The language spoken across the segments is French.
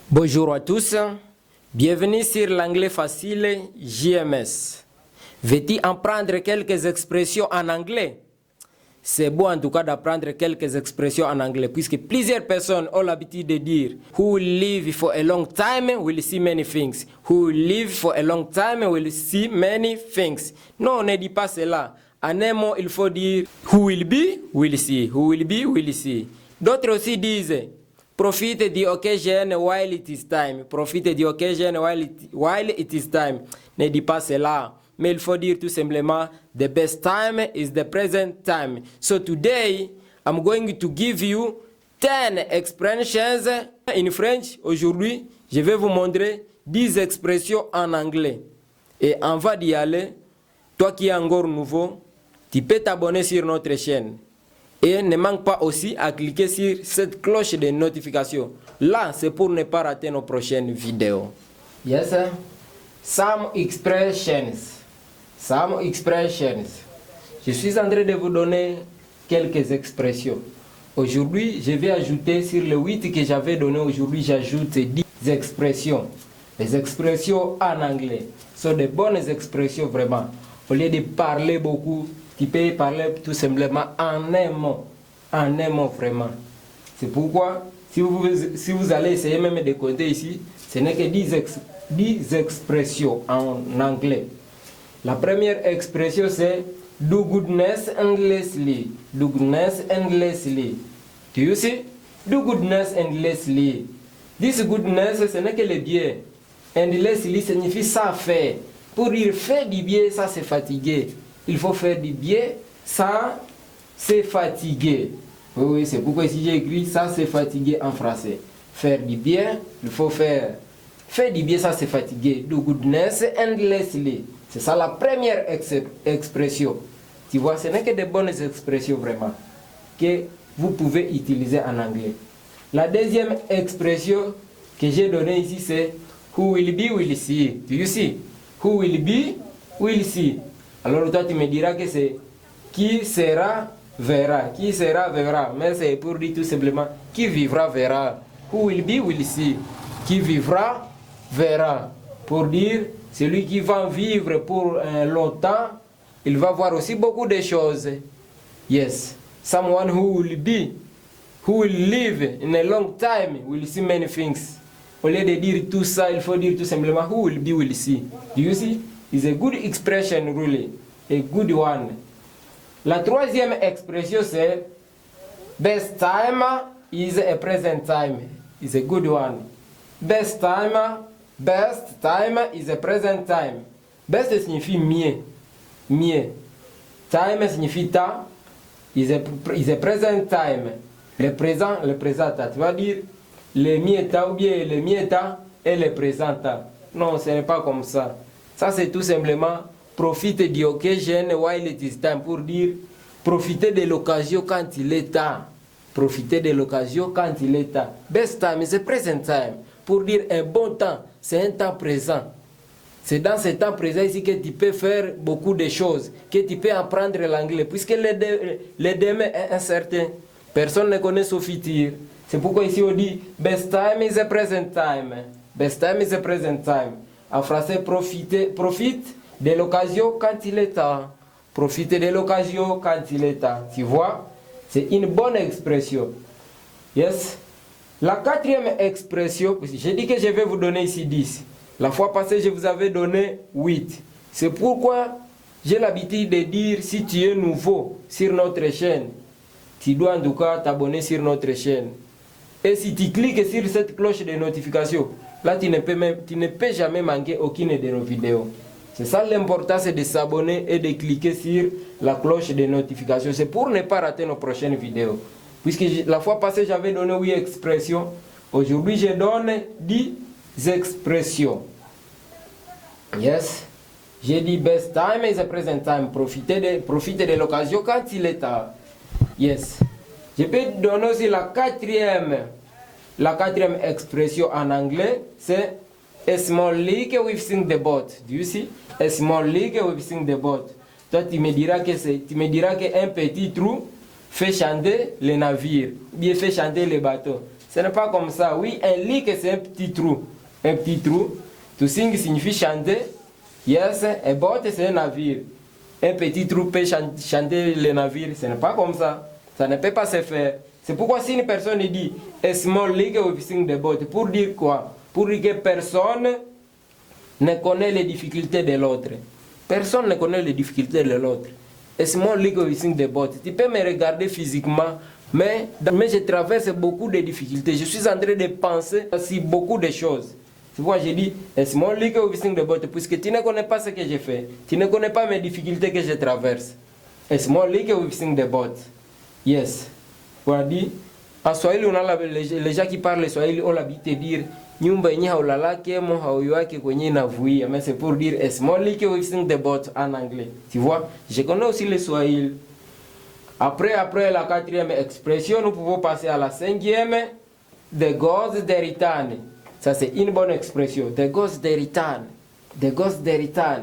Bonjour à tous, bienvenue sur l'anglais facile JMS. Veux-tu apprendre quelques expressions en anglais? C'est bon en tout cas d'apprendre quelques expressions en anglais puisque plusieurs personnes ont l'habitude de dire Who will live for a long time will see many things. Who will live for a long time will see many things. Non, on ne dit pas cela. En un mot, il faut dire Who will be, will see. Who will be, will see. D'autres aussi disent Profite the occasion while it is time. Profite the occasion while it is time. Ne dis pas cela. Mais il faut dire tout simplement, the best time is the present time. So today, I'm going to give you 10 expressions in French. Aujourd'hui, je vais vous montrer 10 expressions en anglais. Et on va d'y aller. Toi qui es encore nouveau, tu peux t'abonner sur notre chaîne. Et ne manque pas aussi à cliquer sur cette cloche de notification. Là, c'est pour ne pas rater nos prochaines vidéos. Yes, sir. Some expressions. Some expressions. Je suis en train de vous donner quelques expressions. Aujourd'hui, je vais ajouter sur les 8 que j'avais donné aujourd'hui, j'ajoute 10 expressions. Les expressions en anglais sont de bonnes expressions vraiment. Au lieu de parler beaucoup, tu peux parler tout simplement en un mot. En un mot vraiment. C'est pourquoi, si vous allez essayer même de compter ici, ce n'est que 10 expressions en anglais. La première expression c'est do goodness endlessly. Do goodness endlessly. Do you see? Do goodness endlessly. This goodness, ce n'est que le bien. Endlessly signifie ça faire. Pour dire faire du bien, ça c'est fatiguer. Il faut faire du bien, ça c'est fatiguer. Oui, c'est pourquoi ici j'ai écrit ça c'est fatiguer en français. Faire du bien, il faut faire. Faire du bien, ça c'est fatiguer. Do goodness endlessly. C'est ça la première expression. Tu vois, ce n'est que de bonnes expressions vraiment que vous pouvez utiliser en anglais. La deuxième expression que j'ai donnée ici c'est who will be, will see. Do you see? Who will be, will see. Alors toi tu me diras que c'est qui sera, verra. Qui sera, verra. Mais c'est pour dire tout simplement qui vivra, verra. Who will be, will see. Qui vivra, verra. Pour dire celui qui va vivre pour longtemps, il va voir aussi beaucoup de choses. Yes. Someone who will live in a long time will see many things. Au lieu de dire tout ça, il faut dire tout simplement who will be, will see. Do you see? It's a good expression really. A good one. La troisième expression c'est best time is a present time. It's a good one. Best time is a present time. Best signifie mieux. Mieux. Time signifie temps. Is a present time. Le présent temps. Tu vas dire le mieux temps ou bien le mieux temps et le présent temps. Non, ce n'est pas comme ça. Ça c'est tout simplement profite de l'occasion while it is time. Pour dire profiter de l'occasion quand il est temps. Profiter de l'occasion quand il est temps. Best time is a present time. Pour dire un bon temps, c'est un temps présent. C'est dans ce temps présent ici que tu peux faire beaucoup de choses, que tu peux apprendre l'anglais, puisque le demain est incertain. Personne ne connaît son futur. C'est pourquoi ici on dit best time is a present time. Best time is a present time. En français, profite de l'occasion quand il est temps. Profite de l'occasion quand il est temps. Tu vois, c'est une bonne expression. Yes. La quatrième expression, j'ai dit que je vais vous donner ici 10. La fois passée, je vous avais donné 8. C'est pourquoi j'ai l'habitude de dire, si tu es nouveau sur notre chaîne, tu dois en tout cas t'abonner sur notre chaîne. Et si tu cliques sur cette cloche de notification, là tu ne peux jamais manquer aucune de nos vidéos. C'est ça l'importance de s'abonner et de cliquer sur la cloche de notification. C'est pour ne pas rater nos prochaines vidéos. Puisque la fois passée, j'avais donné 8 expressions. Aujourd'hui, je donne 10 expressions. Yes. J'ai dit best time is a present time. Profitez de l'occasion quand il est temps. Yes. Je peux donner aussi la quatrième expression en anglais. C'est a small leak we've seen the boat. Do you see? A small leak we've seen the boat. Toi, tu me diras qu'un petit trou fait chanter le navire, ou bien fait chanter le bateau. Ce n'est pas comme ça. Oui, un lick, c'est un petit trou. Un petit trou. To sing signifie chanter. Yes, a boat, c'est un navire. Un petit trou peut chanter le navire. Ce n'est pas comme ça. Ça ne peut pas se faire. C'est pourquoi si une personne dit a small leak we sing the boat, pour dire quoi? Pour dire que personne ne connaît les difficultés de l'autre. Personne ne connaît les difficultés de l'autre. A small leak we sing the boat. Tu peux me regarder physiquement, mais je traverse beaucoup de difficultés. Je suis en train de penser sur beaucoup de choses. Tu vois, j'ai dit, a small leak we sing the boat, puisque tu ne connais pas ce que je fais. Tu ne connais pas mes difficultés que je traverse. A small leak we sing the boat. Yes. Voilà dit, en Swahili, les gens qui parlent Swahili ont l'habitude de dire nyumba yenye haulalake mo hauyuake kwenye inavuia, mais c'est pour dire a small leak we sing the boat en anglais. Tu vois, je connais aussi le Swahili. Après la quatrième expression, nous pouvons passer à la cinquième, the goes de return. Ça c'est une bonne expression, the goes de return. The goes de return.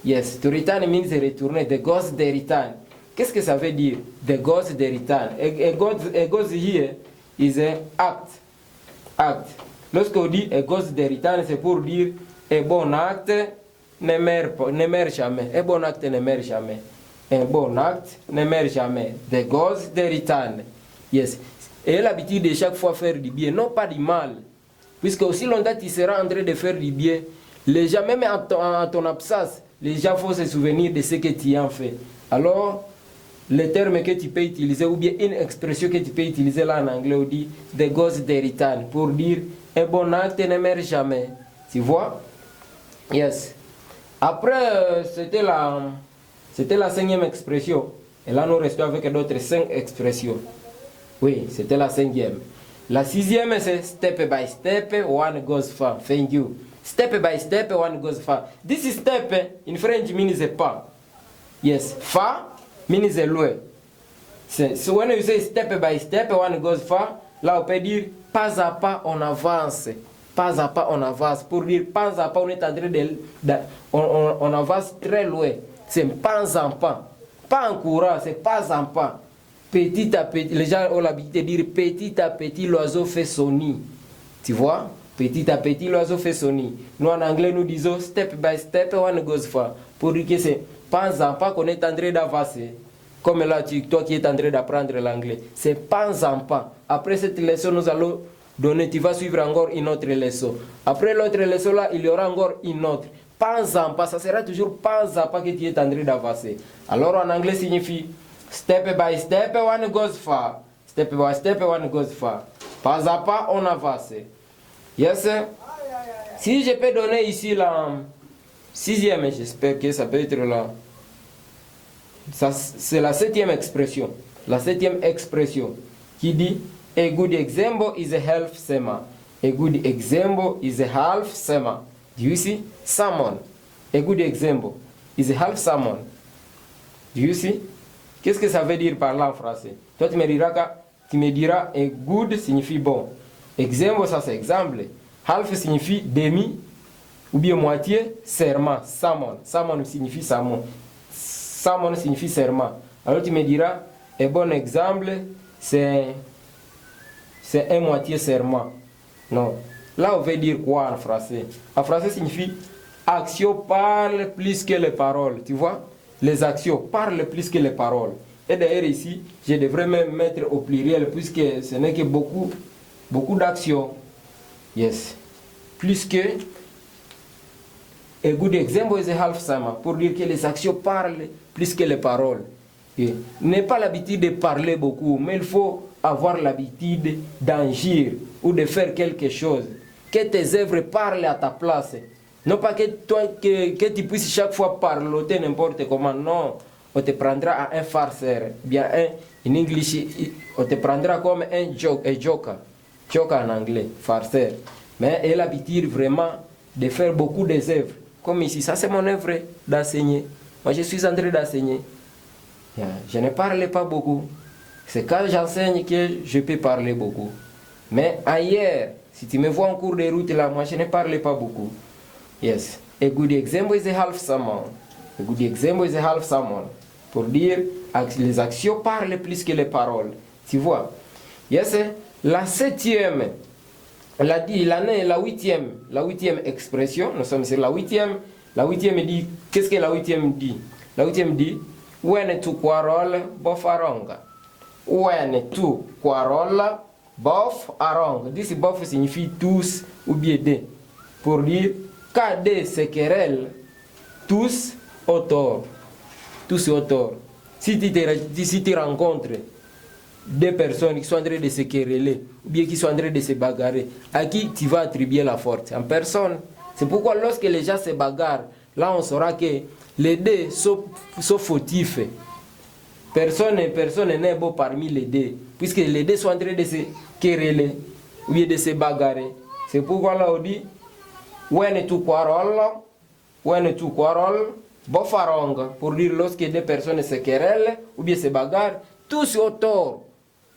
Yes, to return means retourner, the goes de return. Qu'est-ce que ça veut dire? The goes de return. A goes here is an act. Act. Lorsqu'on dit a goes de return, c'est pour dire un bon acte ne meurt jamais. Un bon acte ne meurt jamais. Un bon acte ne meurt jamais. The goes de return. Yes. Et l'habitude de chaque fois faire du bien, non pas du mal. Puisque aussi longtemps tu seras en train de faire du bien, les gens, même en ton absence, les gens vont se souvenir de ce que tu as fait. Alors, le terme que tu peux utiliser, ou bien une expression que tu peux utiliser là en anglais, on dit the goes de return, pour dire un bon acte ne meurt jamais. Tu vois? Yes. Après, c'était la cinquième expression. Et là, nous restons avec d'autres 5 expressions. Oui, c'était la cinquième. La sixième, c'est step by step, one goes far. Thank you. Step by step, one goes far. This is step, in French, means a pas. Yes, far means loin. So when you say step by step, one goes far, là on peut dire pas à pas on avance. Pas à pas on avance. Pour dire pas à pas on est en train on avance très loin. C'est pas en pas. Pas en courant, c'est pas en pas. Petit à petit, les gens ont l'habitude de dire petit à petit l'oiseau fait son nid. Tu vois? Petit à petit l'oiseau fait son nid. Nous en anglais nous disons step by step, one goes far. Pour dire que c'est pas en pas qu'on est en train d'avancer. Comme là, toi qui es en train d'apprendre l'anglais. C'est pas en pas. Après cette leçon, nous allons donner, tu vas suivre encore une autre leçon. Après l'autre leçon là, il y aura encore une autre. Pas en pas, ça sera toujours pas en pas que tu es en train d'avancer. Alors en anglais signifie step by step, one goes far. Step by step, one goes far. Pas à pas, on avance. Yes. Si je peux donner ici la sixième, j'espère que ça peut être là. C'est la septième expression. La septième expression qui dit a good example is a half sema. A good example is a half sema. Do you see? Salmon. A good example is a half salmon. Do you see? Qu'est-ce que ça veut dire par là en français? Toi tu me diras a good signifie bon. Exemple, ça c'est exemple. Half signifie demi ou bien moitié. Serment, salmon. Salmon signifie salmon. Salmon signifie serment. Alors tu me diras, un bon exemple, c'est un moitié serment. Non. Là, on veut dire quoi en français? En français, signifie action parle plus que les paroles. Tu vois? Les actions parlent plus que les paroles. Et d'ailleurs ici, je devrais même mettre au pluriel puisque ce n'est que beaucoup d'actions. Yes. Plus que a good example is a half sama, pour dire que les actions parlent plus que les paroles. N'est pas l'habitude de parler beaucoup, mais il faut avoir l'habitude d'agir ou de faire quelque chose. Que tes œuvres parlent à ta place. Non pas que toi que tu puisses chaque fois parler n'importe comment. Non, on te prendra à un farceur. Bien en English, on te prendra comme un joker. Joker en anglais, farceur. Mais elle a l'habitude vraiment de faire beaucoup des œuvres. Comme ici, ça c'est mon œuvre d'enseigner. Moi je suis en train d'enseigner. Je ne parle pas beaucoup. C'est quand j'enseigne que je peux parler beaucoup. Mais ailleurs, si tu me vois en cours de route là, moi je ne parle pas beaucoup. Yes. A good example is a half sermon. A good example is a half sermon. Pour dire, les actions parlent plus que les paroles. Tu vois? Yes. La septième, la huitième expression, nous sommes sur la huitième. La huitième dit, qu'est-ce que la huitième dit? La huitième dit, when tu quarrel, bof aronga. When tu quarrel, bof aronga. This bof signifie tous ou bien des. Pour dire, quand des se querellent, tous au tort. Tous au tort. Si tu rencontres des personnes qui sont en train de se quereller, ou bien qui sont en train de se bagarrer, à qui tu vas attribuer la faute? En personne. C'est pourquoi lorsque les gens se bagarrent, là on saura que les deux sont fautifs. Personne n'est beau parmi les deux, puisque les deux sont en train de se quereller, ou bien de se bagarrer. C'est pourquoi là on dit, when tu quarrel, bofarong, pour dire lorsque deux personnes se querellent, ou bien se bagarrent, tous au tort.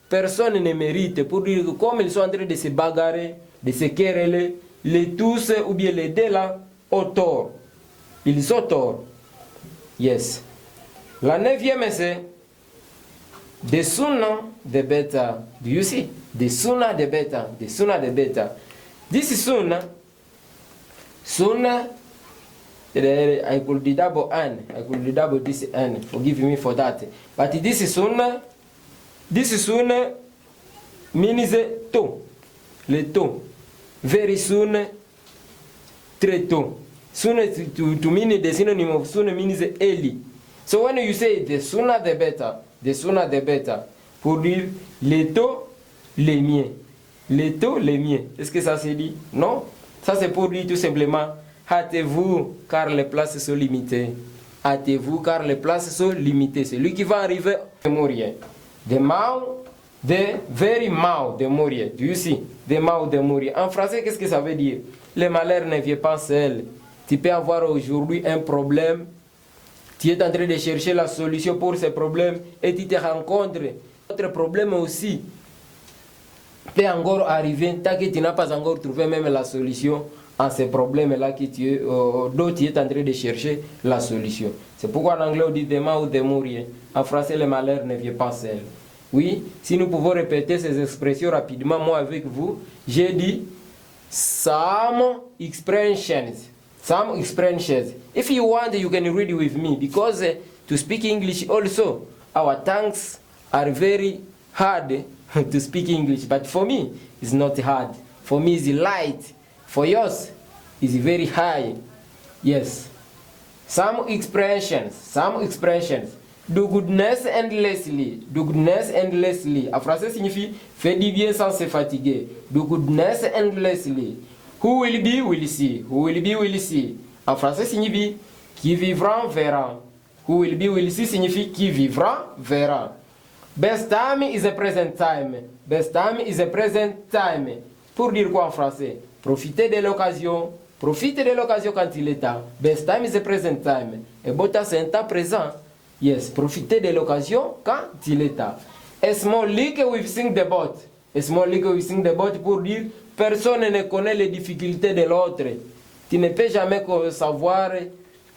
Personne ne mérite, pour dire que comme ils sont en train de se bagarrer, de se quereller, les tous ou bien les deux là, au tort. Ils sont tort. Yes. La neuvième c'est the sooner the better. Do you see? The sooner the better. The sooner the better. This is sooner. Sooner. I could double n. I could double this n. Forgive me for that. But this is sooner. This is sooner means tôt. Le tôt. Very soon. Très tôt. Soon to mean the synonym of soon means early. So when you say the sooner the better, the sooner the better, pour dire le tôt, le mieux. Le tôt, le mieux. Est-ce que ça se dit? Non. Ça c'est pour dire tout simplement, hâtez-vous car les places sont limitées. Hâtez-vous car les places sont limitées. C'est lui qui va arriver à mourir. The mouth, the very mouth de mourir. Do you see? The mouth de mourir. En français, qu'est-ce que ça veut dire? Le malheur ne vient pas seul. Tu peux avoir aujourd'hui un problème. Tu es en train de chercher la solution pour ce problème et tu te rencontres. Autre problème aussi peut encore arriver tant que tu n'as pas encore trouvé même la solution à ce problème-là dont tu es en train de chercher la solution. C'est pourquoi en anglais on dit demain ou de mourir. En français, le malheur ne vient pas seul. Oui, si nous pouvons répéter ces expressions rapidement, moi avec vous, j'ai dit some expressions. Some expressions. If you want, you can read with me because to speak English also, our tongues are very hard to speak English. But for me, it's not hard. For me, it's light. For yours, it's very high. Yes. Some expressions. Some expressions. Do goodness endlessly. Do goodness endlessly. En français signifie fais du bien sans se fatiguer. Do goodness endlessly. Who will be will see. Who will be will see. En français signifie qui vivra verra. Who will be will see signifie qui vivra verra. Best time is a present time. Best time is a present time. Pour dire quoi en français? Profitez de l'occasion. Profitez de l'occasion quand il est temps. Best time is a present time. Et bon temps c'est un temps présent. Yes, profitez de l'occasion quand il est temps. A small leak we sing the boat. A small leak we sing the boat pour dire personne ne connaît les difficultés de l'autre. Tu ne peux jamais savoir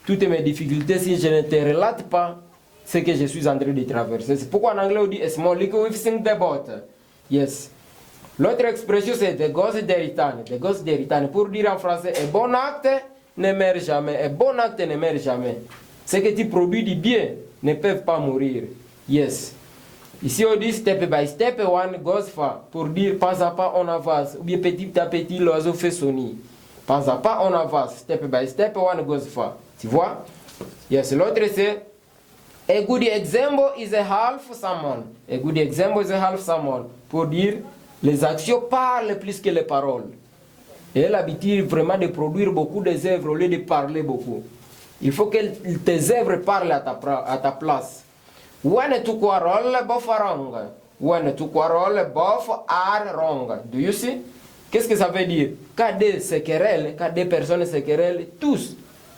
toutes mes difficultés si je ne te relate pas ce que je suis en train de traverser. C'est pourquoi en anglais on dit a small leak we sing the boat. Yes. L'autre expression c'est the ghost de Ritane. The ghost de Ritane pour dire en français un bon acte ne meurt jamais. Un bon acte ne meurt jamais. Ce que tu produis du bien ne peuvent pas mourir. Yes. Ici on dit step by step one goes far. Pour dire pas à pas on avance. Ou bien petit à petit l'oiseau fait son nid. Pas à pas on avance. Step by step one goes far. Tu vois? Yes. L'autre c'est a good example is a half sermon. A good example is a half sermon. Pour dire les actions parlent plus que les paroles. Et elle a l'habitude vraiment de produire beaucoup des œuvres au lieu de parler beaucoup. Il faut que tes œuvres parlent à ta place. When tu quarrel, both are wrong. When tu quarrel, both are wrong. Do you see? Qu'est-ce que ça veut dire? Quand deux personnes se querellent, tous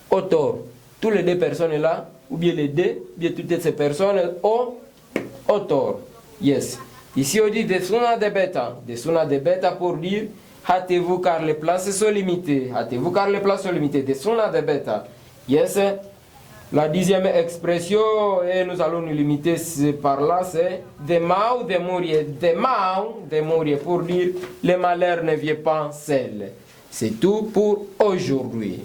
au tort. Toutes les deux personnes là, ou bien les deux, ou bien toutes ces personnes au tort. Yes. Ici on dit des sooner de bêta. Des sooner de bêta pour dire hâtez-vous car les places sont limitées. Hâtez-vous car les places sont limitées. Des sooner de bêta. Yes. La 10e expression, et nous allons nous limiter par là, c'est demain ou demourir. Demain, demourir pour dire le malheur ne vient pas seul. C'est tout pour aujourd'hui.